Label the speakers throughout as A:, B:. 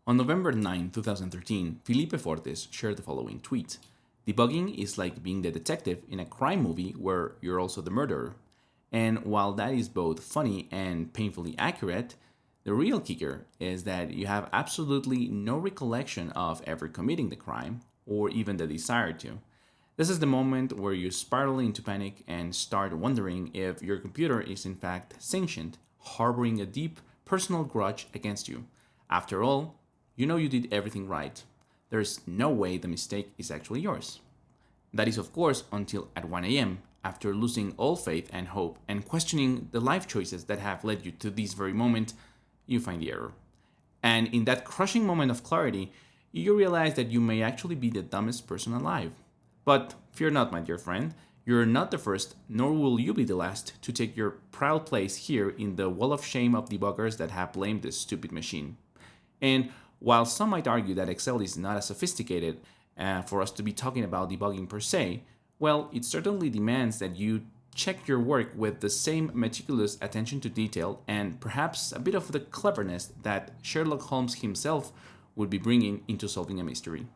A: On November 9, 2013, Felipe Fortes shared the following tweet. Debugging is like being the detective in a crime movie where you're also the murderer. And while that is both funny and painfully accurate, the real kicker is that you have absolutely no recollection of ever committing the crime, or even the desire to. This is the moment where you spiral into panic and start wondering if your computer is in fact sentient, harboring a deep personal grudge against you. After all, you know you did everything right. There's no way the mistake is actually yours. That is, of course, until at 1 a.m., after losing all faith and hope and questioning the life choices that have led you to this very moment, you find the error. And in that crushing moment of clarity, you realize that you may actually be the dumbest person alive. But fear not, my dear friend, you're not the first, nor will you be the last, to take your proud place here in the wall of shame of debuggers that have blamed this stupid machine. And while some might argue that Excel is not as sophisticated for us to be talking about debugging per se, well, it certainly demands that you check your work with the same meticulous attention to detail and perhaps a bit of the cleverness that Sherlock Holmes himself would be bringing into solving a mystery.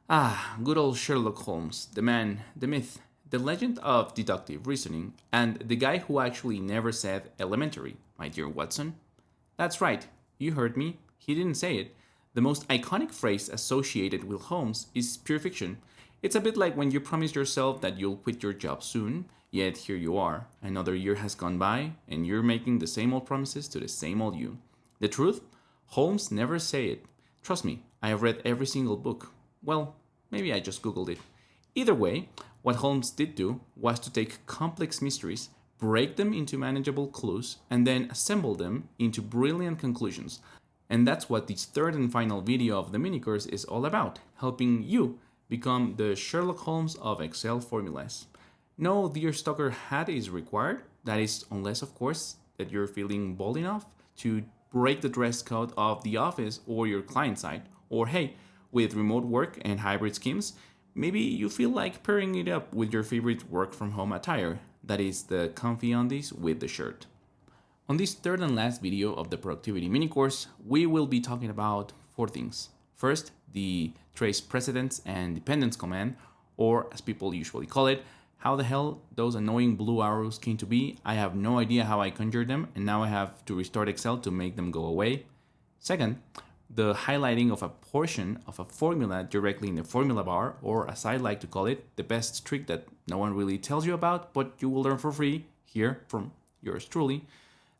A: Ah, good old Sherlock Holmes, the man, the myth, the legend of deductive reasoning, and the guy who actually never said elementary, my dear Watson. That's right, you heard me, he didn't say it. The most iconic phrase associated with Holmes is pure fiction. It's a bit like when you promise yourself that you'll quit your job soon, yet here you are. Another year has gone by, and you're making the same old promises to the same old you. The truth? Holmes never say it. Trust me, I have read every single book. Well, maybe I just googled it. Either way, what Holmes did do was to take complex mysteries, break them into manageable clues, and then assemble them into brilliant conclusions. And that's what this third and final video of the mini course is all about, helping you become the Sherlock Holmes of Excel formulas. No deer stalker hat is required, that is, unless, of course, that you're feeling bold enough to break the dress code of the office or your client side, or hey, with remote work and hybrid schemes, maybe you feel like pairing it up with your favorite work from home attire, that is, the comfy undies with the shirt. On this third and last video of the productivity mini course, we will be talking about four things. First, the trace precedents and dependence command, or as people usually call it, how the hell those annoying blue arrows came to be. I have no idea how I conjured them, and now I have to restart Excel to make them go away. Second, the highlighting of a portion of a formula directly in the formula bar, or as I like to call it, the best trick that no one really tells you about, but you will learn for free here from yours truly.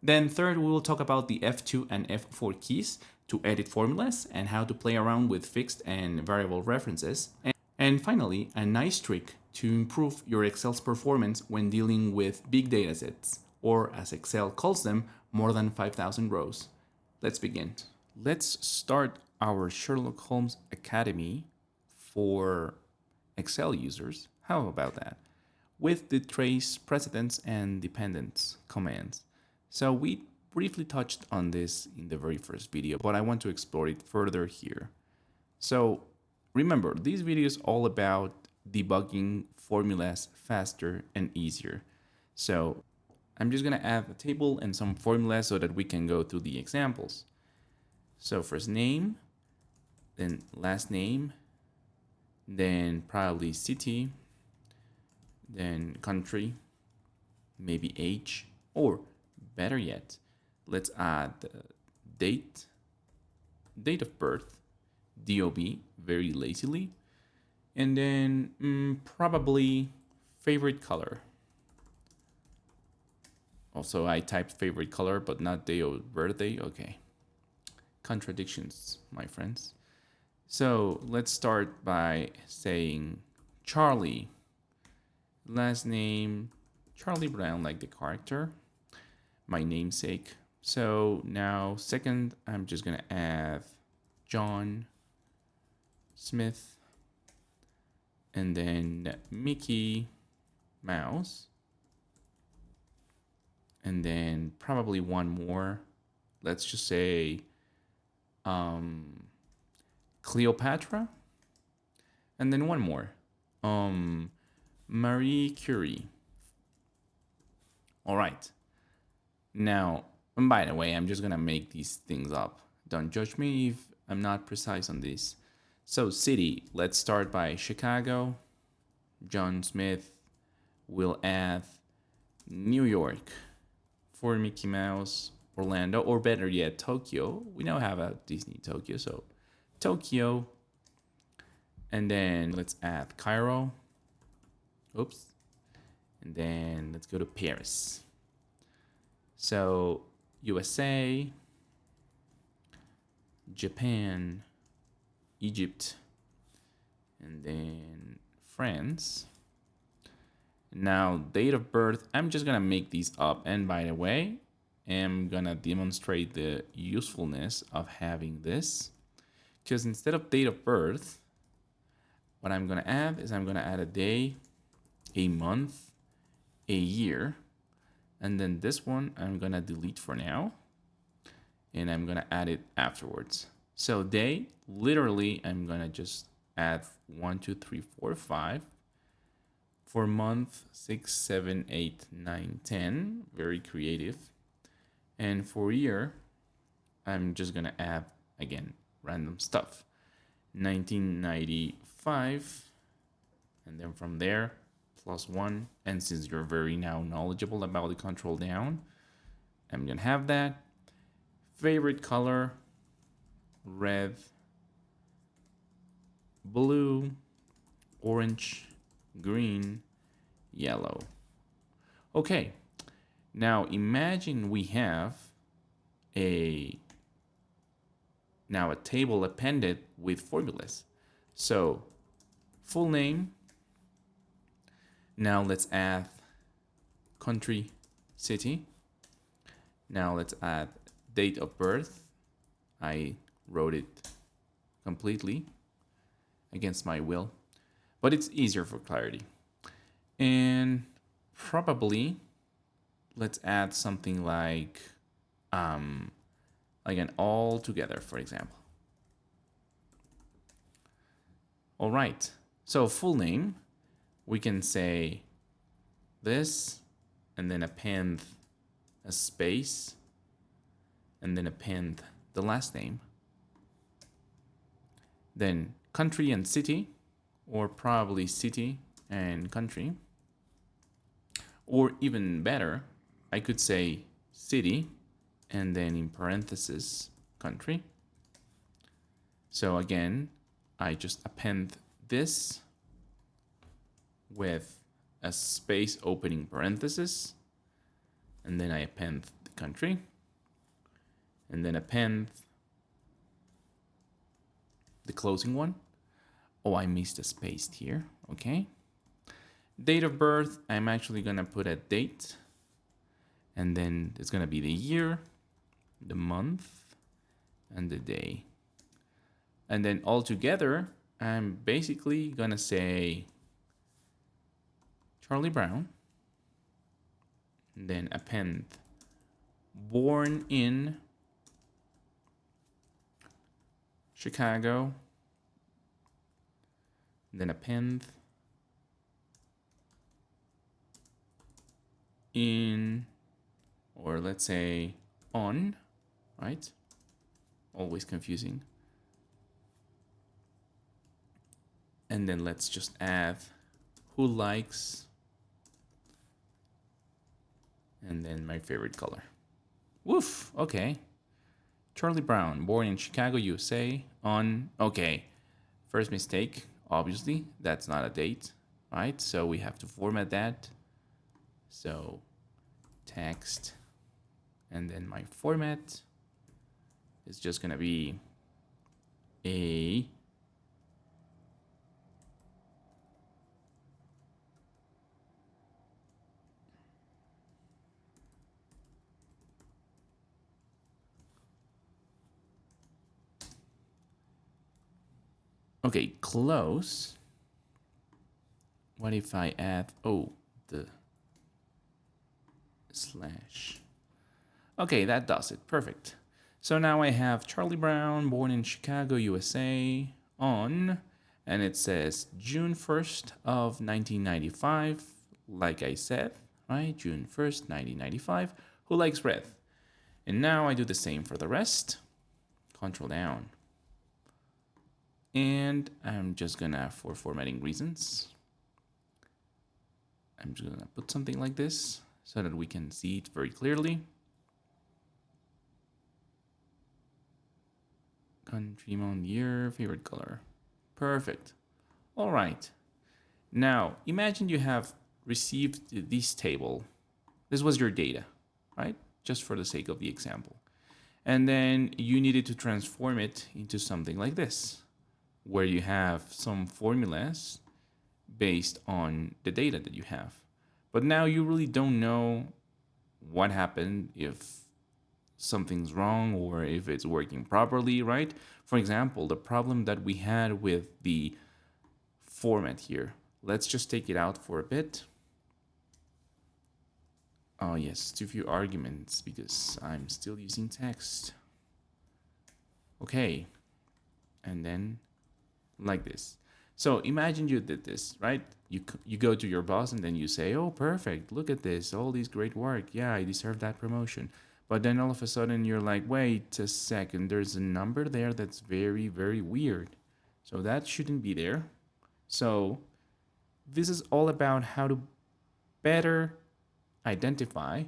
A: Then third, we will talk about the F2 and F4 keys to edit formulas and how to play around with fixed and variable references. And finally, a nice trick to improve your Excel's performance when dealing with big data sets, or as Excel calls them, more than 5,000 rows. Let's begin. Let's start our Sherlock Holmes Academy for Excel users. How about that? With the trace precedents and dependence commands. So we briefly touched on this in the very first video, but I want to explore it further here. So remember, this video is all about debugging formulas faster and easier. So I'm just gonna add a table and some formulas so that we can go through the examples. So first name, then last name, then probably city, then country, maybe age, or better yet, let's add date, date of birth, DOB, very lazily, and then probably favorite color. Also, I typed favorite color, but not day of birthday. Okay. Contradictions, my friends. So let's start by saying Charlie. Last name, Charlie Brown, like the character. My namesake. So now, second, I'm just gonna add John Smith, and then Mickey Mouse, and then probably one more. Let's just say Cleopatra, and then one more. Marie Curie. All right. Now, and by the way, I'm just going to make these things up. Don't judge me if I'm not precise on this. So, city, let's start by Chicago. John Smith will add New York. For Mickey Mouse, Orlando, or better yet, Tokyo. We now have a Disney Tokyo, so Tokyo. And then let's add Cairo. Oops. And then let's go to Paris. So USA, Japan, Egypt, and then France. Now, date of birth, I'm just gonna make these up. And by the way, I'm gonna demonstrate the usefulness of having this. Because instead of date of birth, what I'm gonna add is I'm gonna add a day, a month, a year, and then this one I'm gonna delete for now, and I'm gonna add it afterwards. So day, literally, I'm gonna just add 1, 2, 3, 4, 5. For month, 6, 7, 8, 9, 10. Very creative. And for year, I'm just gonna add, again, random stuff. 1995. And then from there, +1. And since you're very now knowledgeable about the control down, I'm gonna have that. Favorite color, red, blue, orange, green, yellow. Okay, now imagine we have a table appended with formulas. So full name. Now let's add country, city. Now let's add date of birth. I wrote it completely against my will, but it's easier for clarity. And probably let's add something like an all together, for example. All right, so full name, we can say this and then append a space and then append the last name. Then country and city, or probably city and country. Or even better, I could say city and then in parentheses country. So again, I just append this with a space opening parenthesis, and then I append the country, and then append the closing one. Oh, I missed a space here. Okay. Date of birth, I'm actually gonna put a date, and then it's gonna be the year, the month, and the day. And then all together, I'm basically gonna say Charlie Brown, and then append born in Chicago, then append in, or let's say on, right? Always confusing. And then let's just add who likes, and then my favorite color. Woof, okay. Charlie Brown, born in Chicago, USA, on, okay. First mistake, obviously, that's not a date, right? So we have to format that. So text, and then my format is just gonna be a okay, close. What if I add, oh, the slash. Okay, that does it. Perfect. So now I have Charlie Brown, born in Chicago, USA, on, and it says June 1st of 1995, like I said, right? June 1st, 1995. Who likes red? And now I do the same for the rest. Control down. And I'm just gonna, for formatting reasons, I'm just gonna put something like this so that we can see it very clearly. Country, month, year, favorite color. Perfect. All right. Now, imagine you have received this table. This was your data, right? Just for the sake of the example. And then you needed to transform it into something like this, where you have some formulas based on the data that you have. But now you really don't know what happened, if something's wrong or if it's working properly, right? For example, the problem that we had with the format here. Let's just take it out for a bit. Oh yes, too few arguments because I'm still using text. Okay, and then like this. So imagine you did this, right? You go to your boss and then you say, oh, perfect, look at this, all this great work. Yeah, I deserve that promotion. But then all of a sudden you're like, wait a second, there's a number there that's very, very weird. So that shouldn't be there. So this is all about how to better identify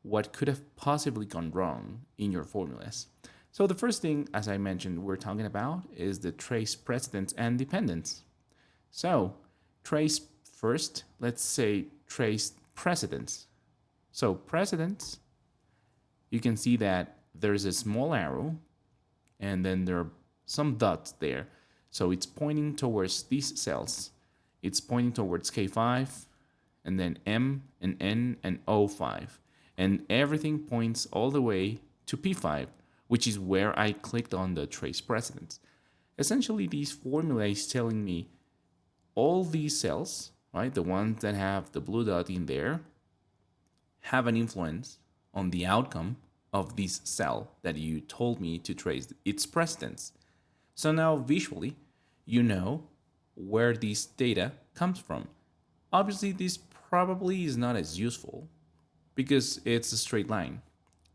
A: what could have possibly gone wrong in your formulas. So the first thing, as I mentioned, we're talking about is the trace precedents and dependents. So trace first, let's say trace precedents. So precedents, you can see that there's a small arrow and then there are some dots there. So it's pointing towards these cells. It's pointing towards K5 and then M and N and O5. And everything points all the way to P5, which is where I clicked on the trace precedents. Essentially, these formula is telling me all these cells, right, the ones that have the blue dot in there, have an influence on the outcome of this cell that you told me to trace its precedence. So now visually, you know where this data comes from. Obviously, this probably is not as useful because it's a straight line.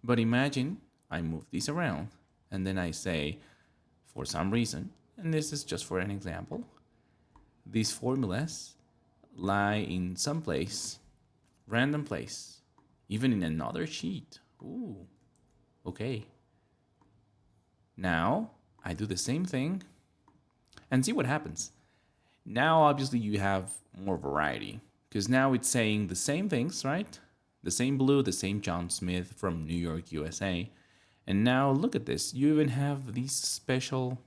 A: But imagine I move this around and then I say, for some reason, and this is just for an example, these formulas lie in some place, random place, even in another sheet. Ooh, okay. Now I do the same thing and see what happens. Now, obviously, you have more variety because now it's saying the same things, right? The same blue, the same John Smith from New York, USA. And now look at this. You even have these special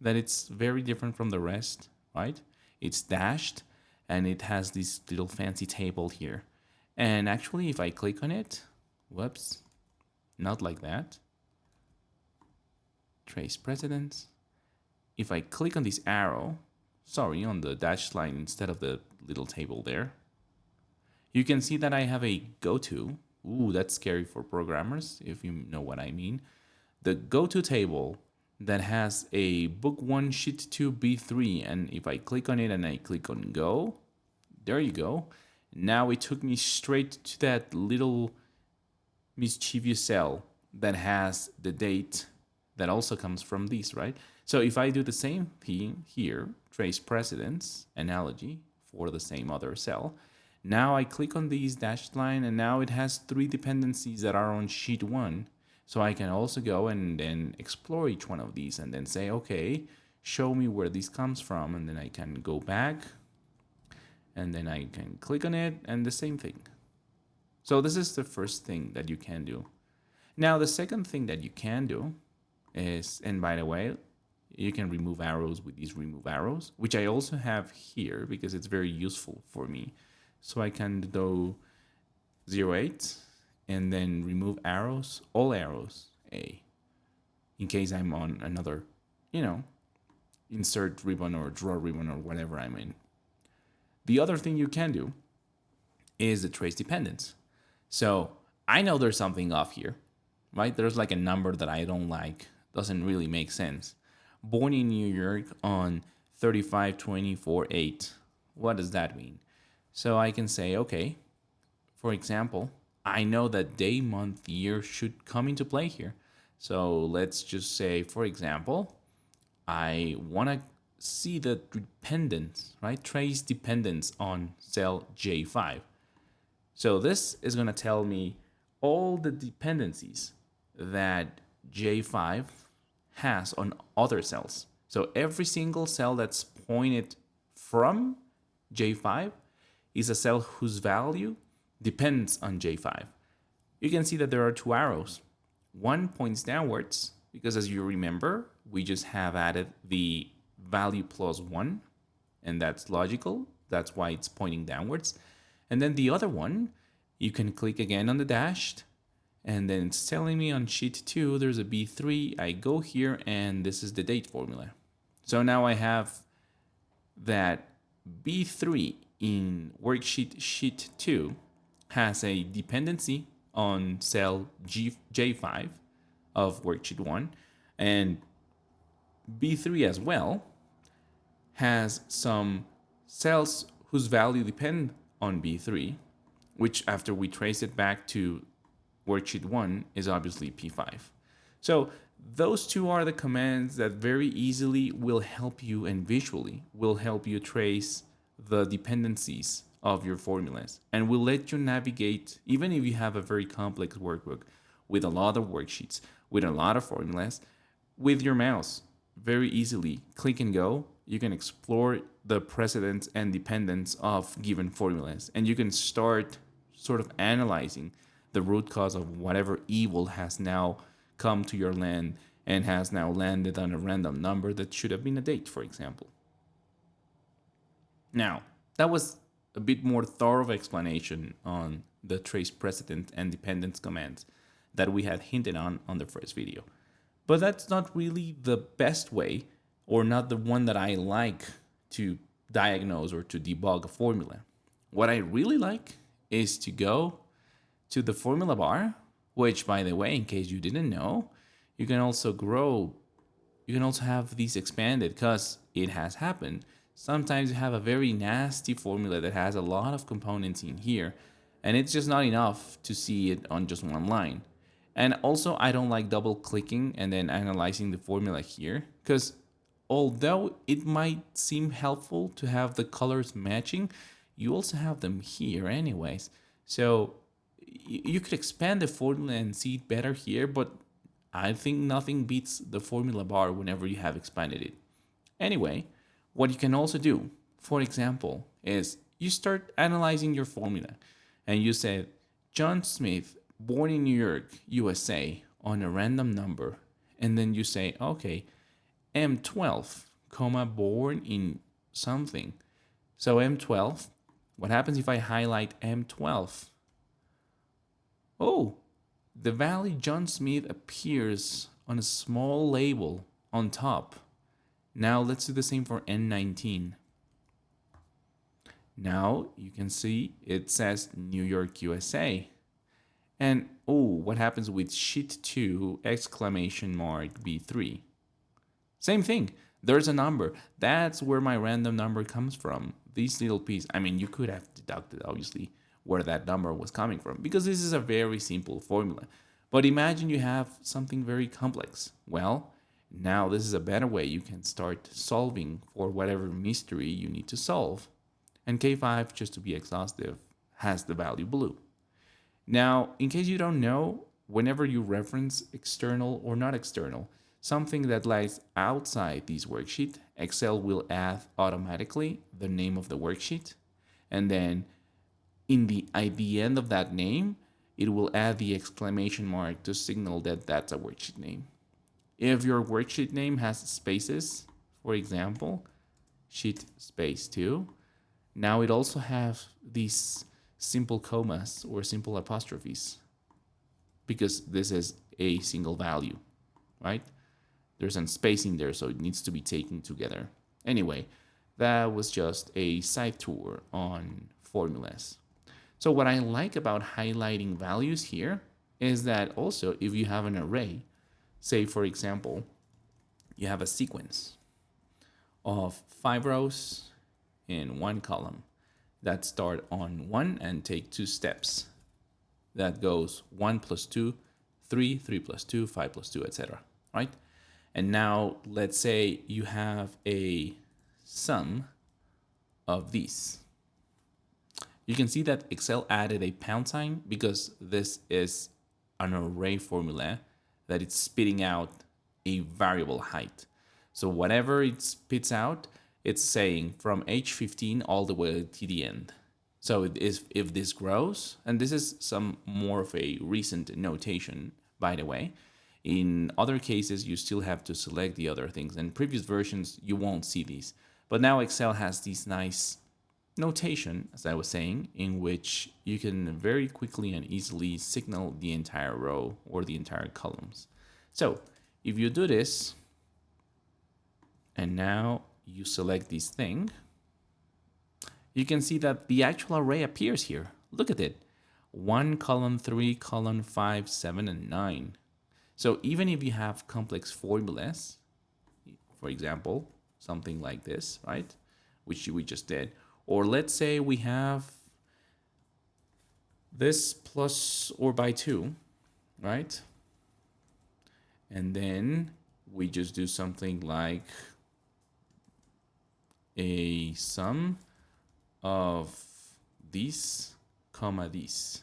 A: that it's very different from the rest, right? It's dashed and it has this little fancy table here. And actually, if I click on it, whoops, not like that. Trace precedents. If I click on this arrow, sorry, on the dashed line instead of the little table there, you can see that I have a go-to. Ooh, that's scary for programmers, if you know what I mean. The go-to table that has a book 1, sheet 2, B3, and if I click on it and I click on go, there you go. Now it took me straight to that little mischievous cell that has the date that also comes from these, right? So if I do the same thing here, trace precedence analogy for the same other cell, now I click on these dashed line and now it has 3 dependencies that are on sheet 1. So I can also go and then explore each one of these and then say, okay, show me where this comes from. And then I can go back and then I can click on it and the same thing. So this is the first thing that you can do. Now, the second thing that you can do is, and by the way, you can remove arrows with these remove arrows, which I also have here because it's very useful for me. So I can do 08 and then remove arrows, all arrows, A, in case I'm on another, insert ribbon or draw ribbon or whatever I'm in. The other thing you can do is the trace dependence. So I know there's something off here, right? There's like a number that I don't like, doesn't really make sense. Born in New York on 3524.8. What does that mean? So I can say, okay, for example, I know that day, month, year should come into play here. So let's just say, for example, I want to see the dependence, right? Trace dependence on cell J5. So this is going to tell me all the dependencies that J5 has on other cells. So every single cell that's pointed from J5 is a cell whose value depends on J5. You can see that there are two arrows. One points downwards because, as you remember, we just have added the value plus 1, and that's logical. That's why it's pointing downwards. And then the other one, you can click again on the dashed, and then it's telling me on sheet 2 there's a B3. I go here, and this is the date formula. So now I have that B3 in worksheet sheet 2 has a dependency on cell J5 of worksheet 1, and B3 as well has some cells whose value depend on B3, which after we trace it back to worksheet 1 is obviously P5. So those two are the commands that very easily will help you, and visually will help you trace the dependencies of your formulas, and will let you navigate, even if you have a very complex workbook with a lot of worksheets, with a lot of formulas, with your mouse very easily. Click and go. You can explore the precedents and dependence of given formulas, and you can start sort of analyzing the root cause of whatever evil has now come to your land and has now landed on a random number that should have been a date, for example. Now, that was a bit more thorough explanation on the trace precedent and dependence commands that we had hinted on the first video. But that's not really the best way, or not the one that I like to diagnose or to debug a formula. What I really like is to go to the formula bar, which, by the way, in case you didn't know, you can also have these expanded, because it has happened. Sometimes you have a very nasty formula that has a lot of components in here, and it's just not enough to see it on just one line. And also, I don't like double clicking and then analyzing the formula here, because although it might seem helpful to have the colors matching, you also have them here anyways. So you could expand the formula and see it better here, but I think nothing beats the formula bar whenever you have expanded it. Anyway, what you can also do, for example, is you start analyzing your formula, and you say John Smith, born in New York, USA, on a random number, and then you say, okay, M12, comma, born in something. So M12, what happens if I highlight M12? Oh, the value John Smith appears on a small label on top. Now let's do the same for N19. Now you can see it says New York, USA. And oh, what happens with sheet 2 exclamation mark B3? Same thing. There's a number. That's where my random number comes from. This little piece. I mean, you could have deducted, obviously, where that number was coming from, because this is a very simple formula. But imagine you have something very complex. Well, now this is a better way you can start solving for whatever mystery you need to solve. And K5, just to be exhaustive, has the value blue. Now, in case you don't know, whenever you reference external or not external, something that lies outside this worksheet, Excel will add automatically the name of the worksheet. And then at the end of that name, it will add the exclamation mark to signal that that's a worksheet name. If your worksheet name has spaces, for example, sheet space 2, now it also has these simple commas or simple apostrophes, because this is a single value, right? There's a space in there, so it needs to be taken together. Anyway, that was just a side tour on formulas. So what I like about highlighting values here is that also, if you have an array, say for example, you have a sequence of 5 rows in 1 column that start on 1 and take 2 steps. That goes 1 plus 2, 3, 3 plus 2, 5 plus 2, etc. Right? And now let's say you have a sum of these. You can see that Excel added a pound sign because this is an array formula that it's spitting out a variable height. So whatever it spits out, it's saying from H15 all the way to the end. So it is, if this grows, and this is some more of a recent notation, by the way. In other cases, you still have to select the other things. In previous versions, you won't see these. But now Excel has these nice notation, as I was saying, in which you can very quickly and easily signal the entire row or the entire columns. So if you do this, and now you select this thing, you can see that the actual array appears here. Look at it. 1, column 3, column 5, 7, and 9. So even if you have complex formulas, for example, something like this, right, which we just did, or let's say we have this plus or by 2, right? And then we just do something like a sum of these, comma these.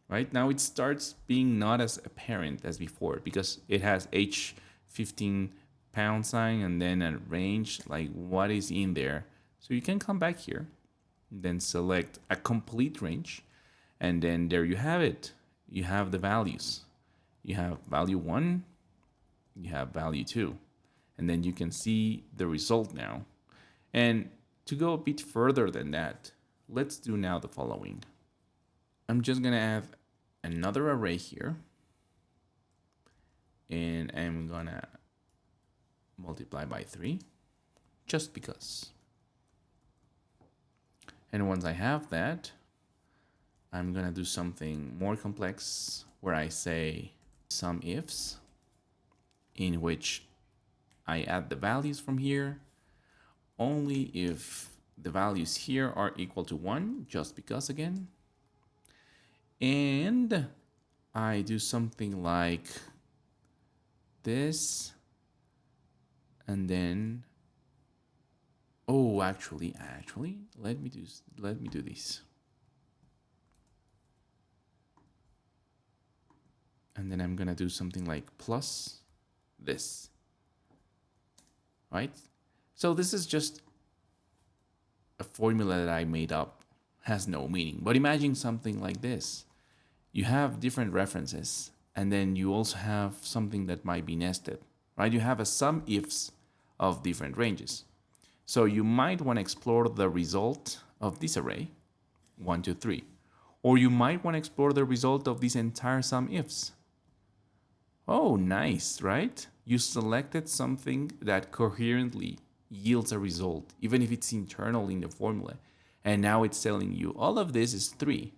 A: Right? Now it starts being not as apparent as before because it has H15 pound sign and then a range, like what is in there. So you can come back here, then select a complete range, and then there you have it. You have the values. You have value 1, you have value 2, and then you can see the result now. And to go a bit further than that, let's do now the following. I'm just gonna have another array here, and I'm gonna multiply by 3, just because. And once I have that, I'm gonna do something more complex where I say some ifs, in which I add the values from here only if the values here are equal to 1, just because again. And I do something like this, and then actually let me do this. And then I'm gonna do something like plus this. Right? So this is just a formula that I made up, has no meaning. But imagine something like this. You have different references, and then you also have something that might be nested, right? You have a sum ifs of different ranges. So you might want to explore the result of this array, 1, 2, 3. Or you might want to explore the result of this entire sum ifs. Oh, nice, right? You selected something that coherently yields a result, even if it's internal in the formula. And now it's telling you all of this is 3.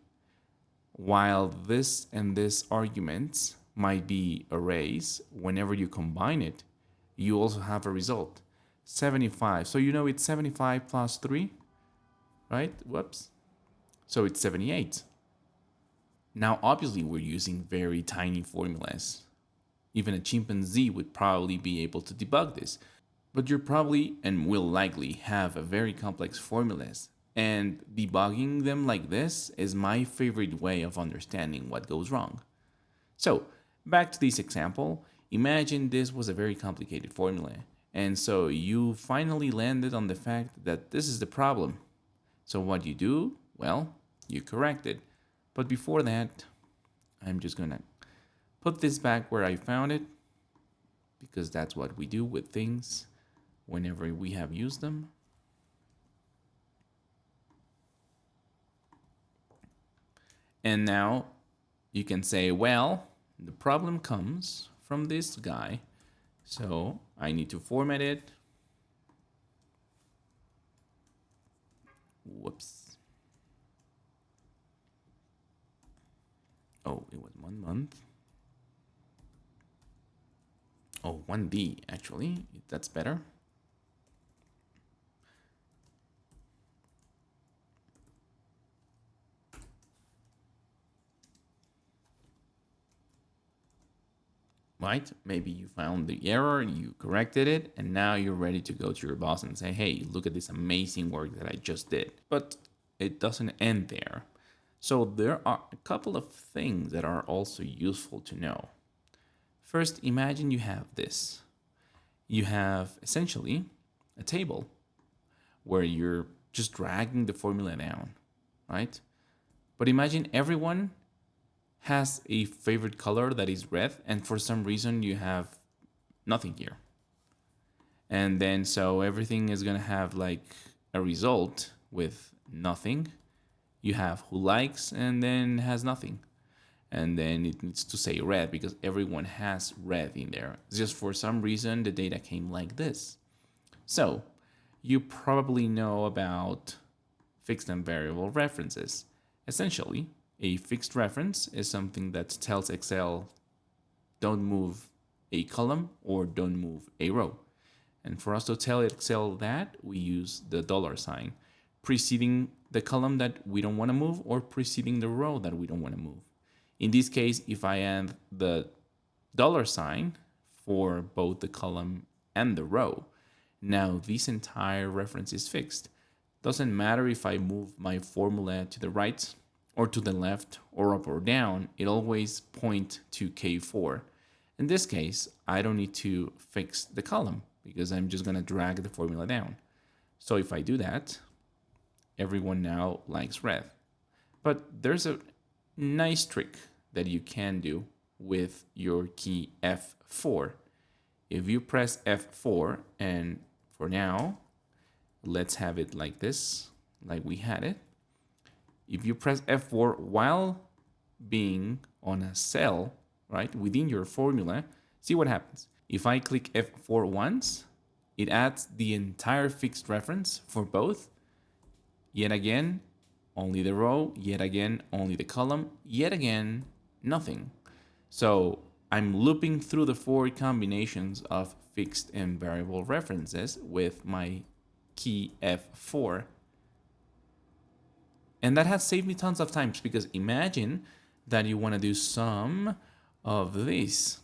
A: While this and this arguments might be arrays, whenever you combine it, you also have a result. 75. So you know it's 75 plus 3, right? Whoops. So it's 78. Now, obviously, we're using very tiny formulas. Even a chimpanzee would probably be able to debug this. But you're probably and will likely have a very complex formulas. And debugging them like this is my favorite way of understanding what goes wrong. So, back to this example, imagine this was a very complicated formula. And so you finally landed on the fact that this is the problem. So what you do? Well, you correct it. But before that, I'm just gonna put this back where I found it, because that's what we do with things whenever we have used them. And now you can say, well, the problem comes from this guy. So I need to format it. Whoops. Oh, it was 1 month. Oh, 1D, actually. That's better. right? Maybe you found the error, you corrected it, and now you're ready to go to your boss and say, hey, look at this amazing work that I just did. But it doesn't end there. So there are a couple of things that are also useful to know. First, imagine you have this. You have essentially a table where you're just dragging the formula down, right? But imagine everyone has a favorite color that is red, and for some reason you have nothing here. And then so everything is gonna have like a result with nothing. You have who likes and then has nothing. And then it needs to say red because everyone has red in there. It's just for some reason the data came like this. So you probably know about fixed and variable references. Essentially, a fixed reference is something that tells Excel don't move a column or don't move a row. And for us to tell Excel that, we use the $sign preceding the column that we don't want to move or preceding the row that we don't want to move. In this case, if I add the $sign for both the column and the row, now this entire reference is fixed. Doesn't matter if I move my formula to the right or to the left or up or down, it always points to K4. In this case, I don't need to fix the column because I'm just gonna drag the formula down. So if I do that, everyone now likes red. But there's a nice trick that you can do with your key F4. If you press F4, and for now, let's have it like this, like we had it. If you press F4 while being on a cell, right, within your formula, see what happens. If I click F4 once, it adds the entire fixed reference for both. Yet again, only the row, yet again, only the column, yet again, nothing. So I'm looping through the 4 combinations of fixed and variable references with my key F4. And that has saved me tons of times because imagine that you want to do some of this.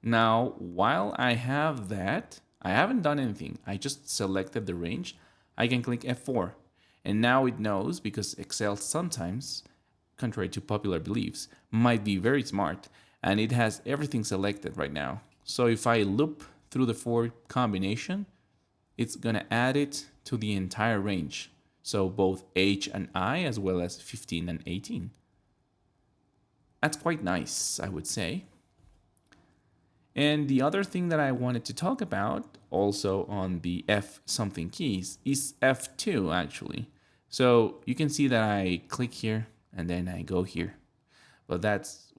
A: Now, while I have that, I haven't done anything. I just selected the range. I can click F4. And now it knows, because Excel sometimes, contrary to popular beliefs, might be very smart, and it has everything selected right now. So if I loop through the 4 combination, it's gonna add it to the entire range. So both H and I, as well as 15 and 18. That's quite nice, I would say. And the other thing that I wanted to talk about also on the F something keys is F2 actually. So you can see that I click here and then I go here. But that's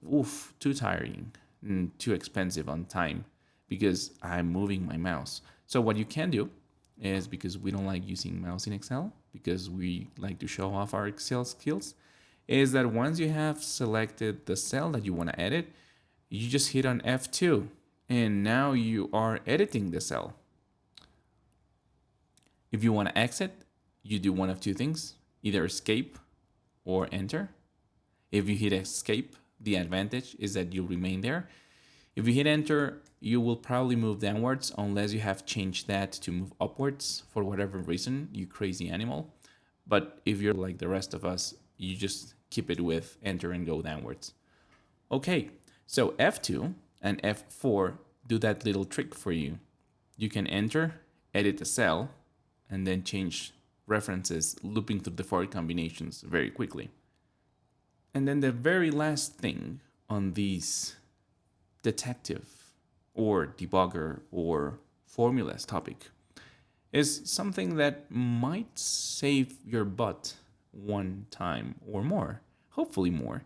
A: too tiring and too expensive on time because I'm moving my mouse. So what you can do is, because we don't like using mouse in Excel, because we like to show off our Excel skills, is that once you have selected the cell that you want to edit, you just hit on F2 and now you are editing the cell. If you want to exit, you do one of two things, either escape or enter. If you hit escape, the advantage is that you'll remain there. If you hit enter, you will probably move downwards unless you have changed that to move upwards for whatever reason, you crazy animal. But if you're like the rest of us, you just keep it with enter and go downwards. Okay, so F2 and F4 do that little trick for you. You can enter, edit a cell, and then change references looping through the 4 combinations very quickly. And then the very last thing on these detective or debugger or formulas topic is something that might save your butt one time or more, hopefully more.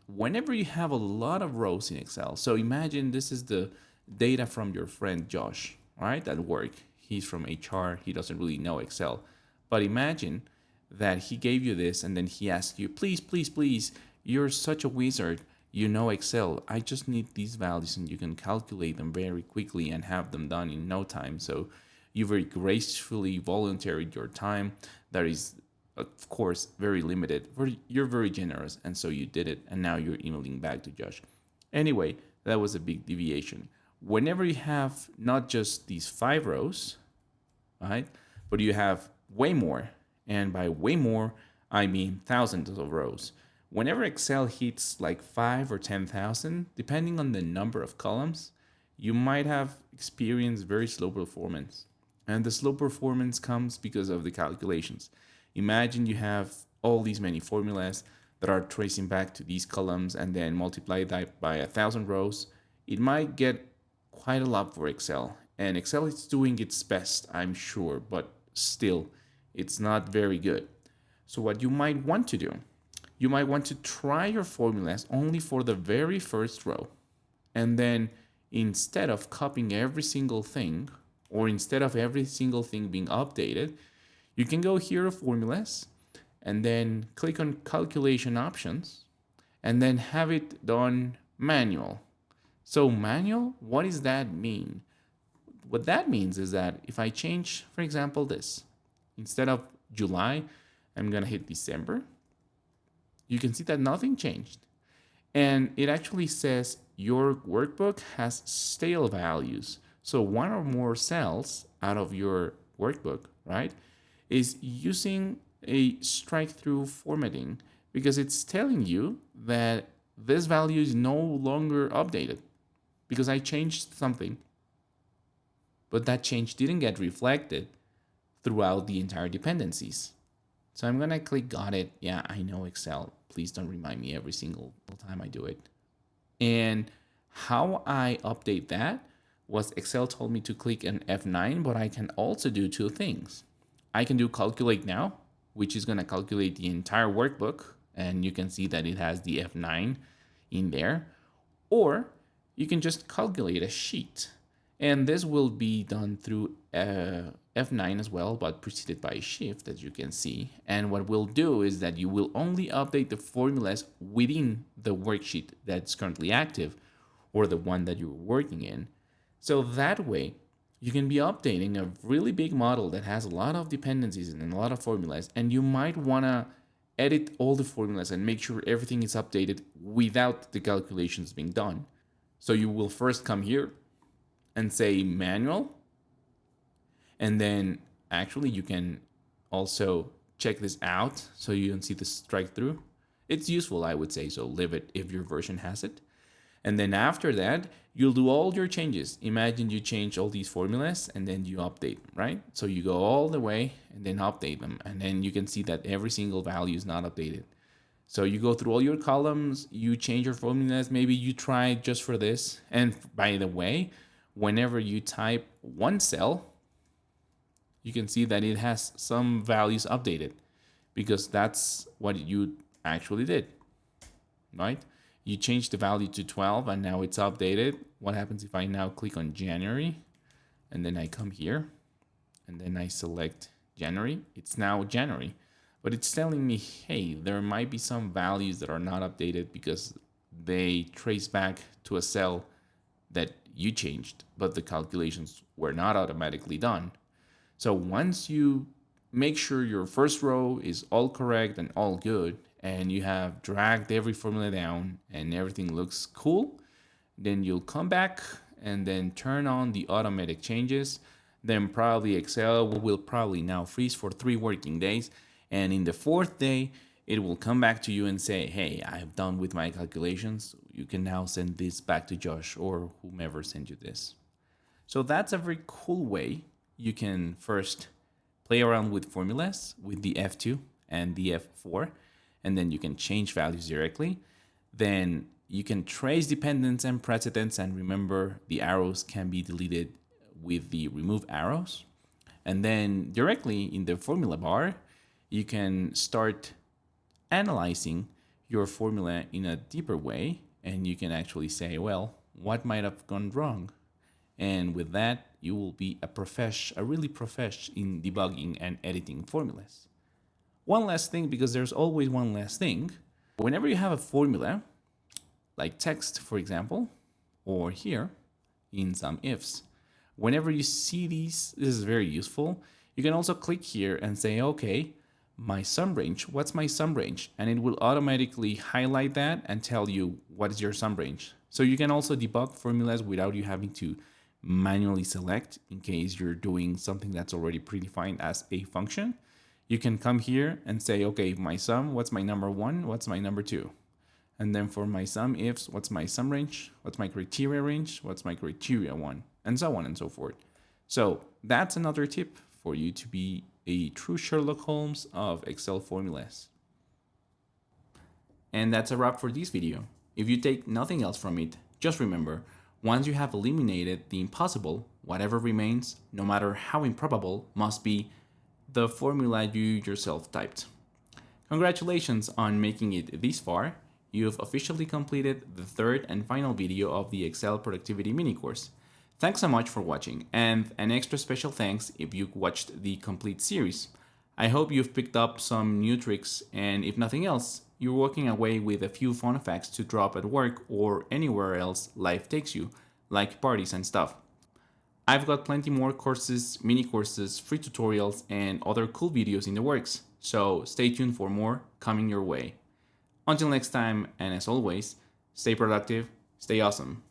A: Whenever you have a lot of rows in Excel, so imagine this is the data from your friend Josh, right, at work. He's from HR, he doesn't really know Excel. But imagine that he gave you this and then he asked you, please, please, please, you're such a wizard, you know Excel, I just need these values and you can calculate them very quickly and have them done in no time. So you very gracefully volunteered your time. That is, of course, very limited. You're very generous, and so you did it, and now you're emailing back to Josh. Anyway, that was a big deviation. Whenever you have not just these 5 rows, right, but you have way more, and by way more, I mean thousands of rows. Whenever Excel hits like 5 or 10,000, depending on the number of columns, you might have experienced very slow performance. And the slow performance comes because of the calculations. Imagine you have all these many formulas that are tracing back to these columns and then multiply that by 1,000 rows. It might get quite a lot for Excel. And Excel is doing its best, I'm sure, but still, it's not very good. So what you might want to do, you might want to try your formulas only for the very first row. And then instead of copying every single thing, or instead of every single thing being updated, you can go here to formulas and then click on calculation options and then have it done manual. So manual, what does that mean? What that means is that if I change, for example, this, instead of July, I'm gonna hit December, you can see that nothing changed. And it actually says your workbook has stale values. So one or more cells out of your workbook, right, is using a strike-through formatting because it's telling you that this value is no longer updated because I changed something, but that change didn't get reflected throughout the entire dependencies. So I'm gonna click got it. Yeah, I know Excel. Please don't remind me every single time I do it. And how I update that was Excel told me to click an F9, but I can also do 2 things. I can do calculate now, which is gonna calculate the entire workbook, and you can see that it has the F9 in there, or you can just calculate a sheet. And this will be done through F9 as well, but preceded by a shift, as you can see. And what we'll do is that you will only update the formulas within the worksheet that's currently active or the one that you're working in. So that way, you can be updating a really big model that has a lot of dependencies and a lot of formulas, and you might want to edit all the formulas and make sure everything is updated without the calculations being done. So you will first come here and say manual, and then actually you can also check this out so you don't see the strike through. It's useful, I would say, so leave it if your version has it. And then after that, you'll do all your changes. Imagine you change all these formulas and then you update, right? So you go all the way and then update them. And then you can see that every single value is not updated. So you go through all your columns, you change your formulas, maybe you try just for this. And by the way, whenever you type one cell, you can see that it has some values updated because that's what you actually did, right? You changed the value to 12 and now it's updated. What happens if I now click on January and then I come here and then I select January? It's now January, but it's telling me, hey, there might be some values that are not updated because they trace back to a cell that you changed, but the calculations were not automatically done. So once you make sure your first row is all correct and all good, and you have dragged every formula down and everything looks cool, then you'll come back and then turn on the automatic changes. Then probably Excel will probably now freeze for 3 working days. And in the 4th day, it will come back to you and say, hey, I've done with my calculations. You can now send this back to Josh or whomever sent you this. So that's a very cool way. You can first play around with formulas with the F2 and the F4, and then you can change values directly. Then you can trace dependents and precedents, and remember the arrows can be deleted with the remove arrows. And then directly in the formula bar, you can start analyzing your formula in a deeper way, and you can actually say, well, what might have gone wrong? And with that, you will be a really profesh in debugging and editing formulas. One last thing, because there's always one last thing. Whenever you have a formula, like text, for example, or here in some ifs, whenever you see these, this is very useful. You can also click here and say, okay, my sum range, what's my sum range? And it will automatically highlight that and tell you what is your sum range. So you can also debug formulas without you having to manually select in case you're doing something that's already predefined as a function. You can come here and say, okay, my sum, what's my number one? What's my number two? And then for my sum ifs, what's my sum range? What's my criteria range? What's my criteria one? And so on and so forth. So that's another tip for you to be a true Sherlock Holmes of Excel formulas. And that's a wrap for this video. If you take nothing else from it, just remember, once you have eliminated the impossible, whatever remains, no matter how improbable, must be the formula you yourself typed. Congratulations on making it this far. You've officially completed the third and final video of the Excel Productivity mini course. Thanks so much for watching, and an extra special thanks if you watched the complete series. I hope you've picked up some new tricks, and if nothing else, you're walking away with a few fun facts to drop at work or anywhere else life takes you, like parties and stuff. I've got plenty more courses, mini courses, free tutorials, and other cool videos in the works, so stay tuned for more coming your way. Until next time, and as always, stay productive, stay awesome.